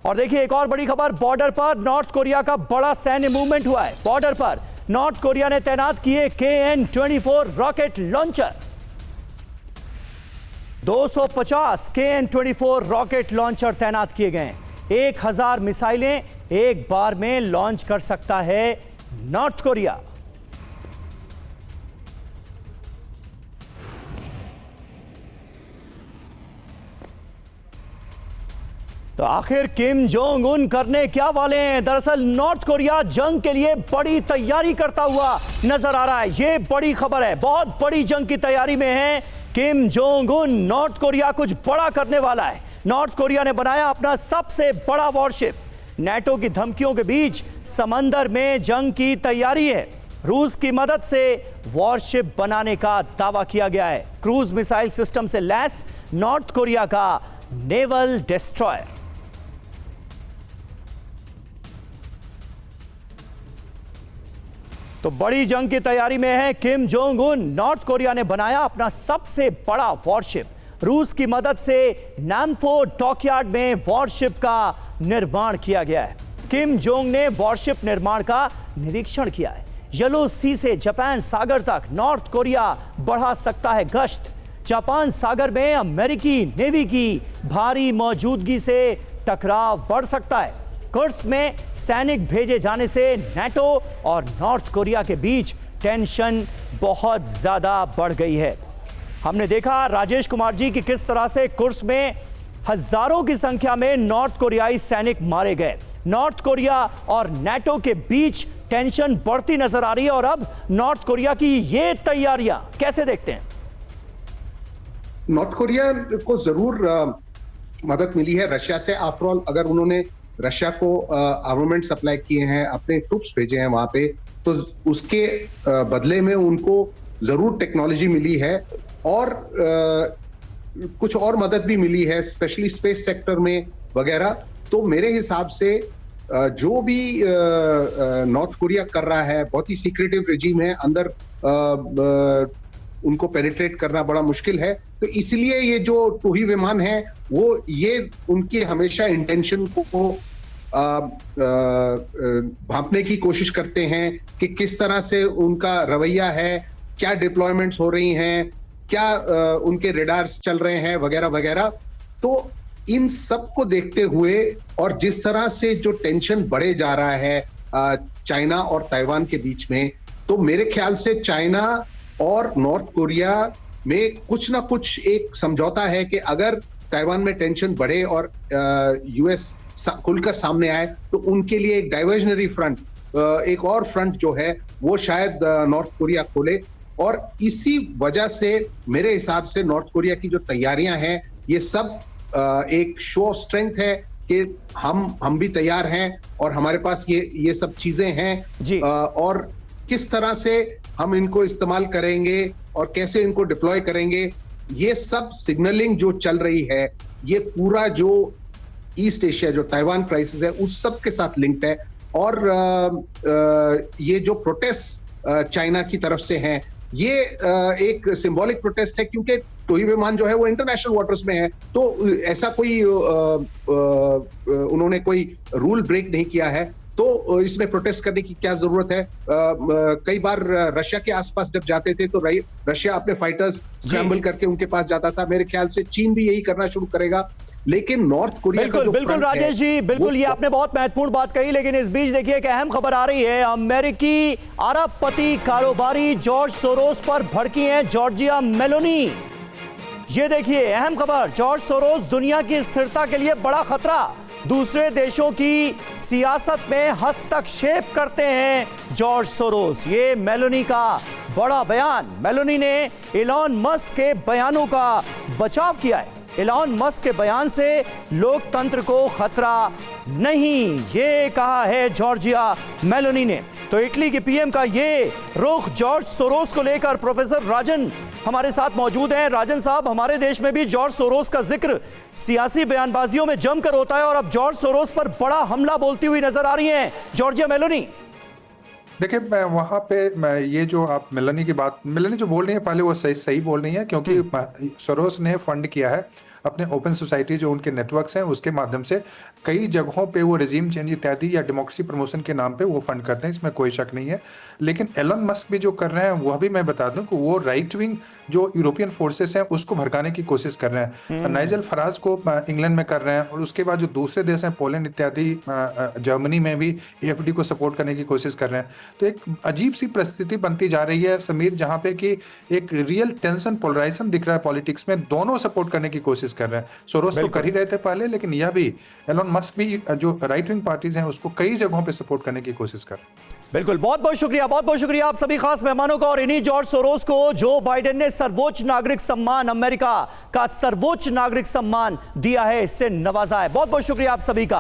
और देखिए एक और बड़ी खबर, बॉर्डर पर नॉर्थ कोरिया का बड़ा सैन्य मूवमेंट हुआ है। बॉर्डर पर नॉर्थ कोरिया ने तैनात किए KN-24 rocket launcher. 250 KN-24 rocket launcher तैनात किए गए। 1000 मिसाइलें एक बार में लॉन्च कर सकता है नॉर्थ कोरिया। तो आखिर किम जोंग उन करने क्या वाले हैं? दरअसल नॉर्थ कोरिया जंग के लिए बड़ी तैयारी करता हुआ नजर आ रहा है। ये बड़ी खबर है, बहुत बड़ी जंग की तैयारी में है Kim Jong Un. North Korea कुछ बड़ा करने वाला है। नॉर्थ कोरिया ने बनाया अपना सबसे बड़ा वॉरशिप। नेटो की धमकियों के बीच समंदर में जंग की तैयारी है। रूस की मदद से वॉरशिप बनाने का दावा किया गया है। क्रूज मिसाइल सिस्टम से लैस नॉर्थ कोरिया का नेवल डिस्ट्रॉयर। तो बड़ी जंग की तैयारी में है Kim Jong Un. North Korea ने बनाया अपना सबसे बड़ा वॉरशिप। रूस की मदद से नामफो डॉकयार्ड में वॉरशिप का निर्माण किया गया है। किम जोंग ने वॉरशिप निर्माण का निरीक्षण किया है। येलो सी से जापान सागर तक नॉर्थ कोरिया बढ़ा सकता है गश्त। जापान सागर में अमेरिकी नेवी की भारी मौजूदगी से टकराव बढ़ सकता है। कुर्स्क में सैनिक भेजे जाने से नेटो और नॉर्थ कोरिया के बीच टेंशन बहुत ज्यादा बढ़ गई है। हमने देखा राजेश कुमार जी कि किस तरह से कुर्स्क में हजारों की संख्या में नॉर्थ कोरियाई सैनिक मारे गए। नॉर्थ कोरिया और नेटो के बीच टेंशन बढ़ती नजर आ रही है। और अब नॉर्थ कोरिया की ये तैयारियां कैसे देखते हैं? नॉर्थ कोरिया को जरूर मदद मिली है रशिया से। आफ्टर ऑल अगर उन्होंने रशिया को आर्मामेंट सप्लाई किए हैं, अपने ट्रूप्स भेजे हैं वहां पे, तो उसके बदले में उनको जरूर टेक्नोलॉजी मिली है और कुछ और मदद भी मिली है, स्पेशली स्पेस सेक्टर में वगैरह। तो मेरे हिसाब से जो भी नॉर्थ कोरिया कर रहा है, बहुत ही सीक्रेटिव रिजीम है, अंदर उनको पेनिट्रेट करना बड़ा मुश्किल है। तो इसलिए ये जो टोही विमान है वो ये उनकी हमेशा इंटेंशन को भांपने की कोशिश करते हैं कि किस तरह से उनका रवैया है, क्या डिप्लॉयमेंट्स हो रही हैं, क्या उनके रेडार्स चल रहे हैं वगैरह वगैरह। तो इन सब को देखते हुए और जिस तरह से जो टेंशन बढ़े जा रहा है चाइना और ताइवान के बीच में, तो मेरे ख्याल से चाइना और नॉर्थ कोरिया में कुछ ना कुछ एक समझौता है कि अगर ताइवान में टेंशन बढ़े और यूएस खुलकर सामने आए तो उनके लिए एक डाइवर्जनरी फ्रंट, एक और फ्रंट जो है वो शायद नॉर्थ कोरिया खोले। और इसी वजह से मेरे हिसाब से नॉर्थ कोरिया की जो तैयारियां हैं ये सब एक शो स्ट्रेंथ है कि हम भी तैयार हैं और हमारे पास ये सब चीजें हैं जी। और किस तरह से हम इनको इस्तेमाल करेंगे और कैसे इनको डिप्लॉय करेंगे, ये सब सिग्नलिंग जो चल रही है, ये पूरा जो ईस्ट एशिया, जो ताइवान क्राइसिस है, उस सब के साथ लिंक्ड है। और ये जो प्रोटेस्ट चाइना की तरफ से हैं, ये एक सिंबॉलिक प्रोटेस्ट है क्योंकि टोही विमान जो है वो इंटरनेशनल वाटर्स में है। तो ऐसा कोई उन्होंने कोई रूल ब्रेक नहीं किया है, तो इसमें प्रोटेस्ट करने की क्या जरूरत है? कई बार रशिया के आसपास जब जाते थे तो रशिया अपने फाइटर्स स्क्रैम्बल करके उनके पास जाता था। मेरे ख्याल से चीन भी यही करना शुरू करेगा। लेकिन नॉर्थ कोरिया का जो बिल्कुल राजेश जी, बिल्कुल ये आपने बहुत महत्वपूर्ण बात कही। लेकिन इस बीच देखिए एक अहम खबर आ रही है। अमेरिकी अरबपति कारोबारी जॉर्ज सोरोस पर भड़की हैं जॉर्जिया मेलोनी। ये देखिए अहम खबर, जॉर्ज सोरोस दुनिया की स्थिरता के लिए बड़ा खतरा। दूसरे देशों की सियासत में हस्तक्षेप करते हैं जॉर्ज सोरोस। ये मेलोनी का बड़ा बयान। मेलोनी ने इलॉन मस्क के बयानों का बचाव किया है। इलॉन मस्क के बयान से लोकतंत्र को खतरा नहीं, ये कहा है जॉर्जिया मेलोनी ने। तो इटली के पीएम का ये रुख जॉर्ज सोरोस को लेकर प्रोफेसर राजन हमारे साथ मौजूद हैं। राजन साहब, हमारे देश में भी जॉर्ज सोरोस का जिक्र सियासी बयानबाजियों में जमकर होता है और अब जॉर्ज सोरोस पर बड़ा हमला बोलती हुई नजर आ रही हैं जॉर्जिया मेलोनी। देखिए, मैं वहाँ पे ये जो आप मेलोनी की बात, मेलोनी जो बोल रही है पहले वो सही बोल रही है, क्योंकि सोरोस ने फंड किया है अपने ओपन सोसाइटी जो उनके नेटवर्क्स हैं उसके माध्यम से कई जगहों पे वो रेजिम चेंज इत्यादि या डेमोक्रेसी प्रमोशन के नाम पे वो फंड करते हैं, इसमें कोई शक नहीं है। लेकिन एलन मस्क भी जो कर रहे हैं वह भी मैं बता दूं कि वो राइट विंग जो यूरोपियन फोर्सेस हैं उसको भड़काने की कोशिश कर रहे हैं। नाइजेल फराज को इंग्लैंड में कर रहे हैं और उसके बाद जो दूसरे देश हैं पोलैंड इत्यादि जर्मनी में भी एएफडी को सपोर्ट करने की कोशिश कर रहे हैं। तो एक अजीब सी परिस्थिति बनती जा रही है समीर, जहां पे कि एक रियल टेंशन पोलराइजेशन दिख रहा है पॉलिटिक्स में, दोनों सपोर्ट करने की कोशिश कर रहे हैं। सोरोस तो कर ही रहे थे पहले, लेकिन यह भी एलन मस्क भी जो राइट विंग पार्टीज हैं उसको कई जगहों पे सपोर्ट करने की कोशिश कर रहे हैं। बिल्कुल, बहुत बहुत शुक्रिया आप सभी खास मेहमानों का और इन्हीं जॉर्ज सोरोस को जो बाइडेन ने सर्वोच्च नागरिक सम्मान, अमेरिका का सर्वोच्च नागरिक सम्मान दिया है, इससे नवाजा है। बहुत बहुत शुक्रिया आप सभी का।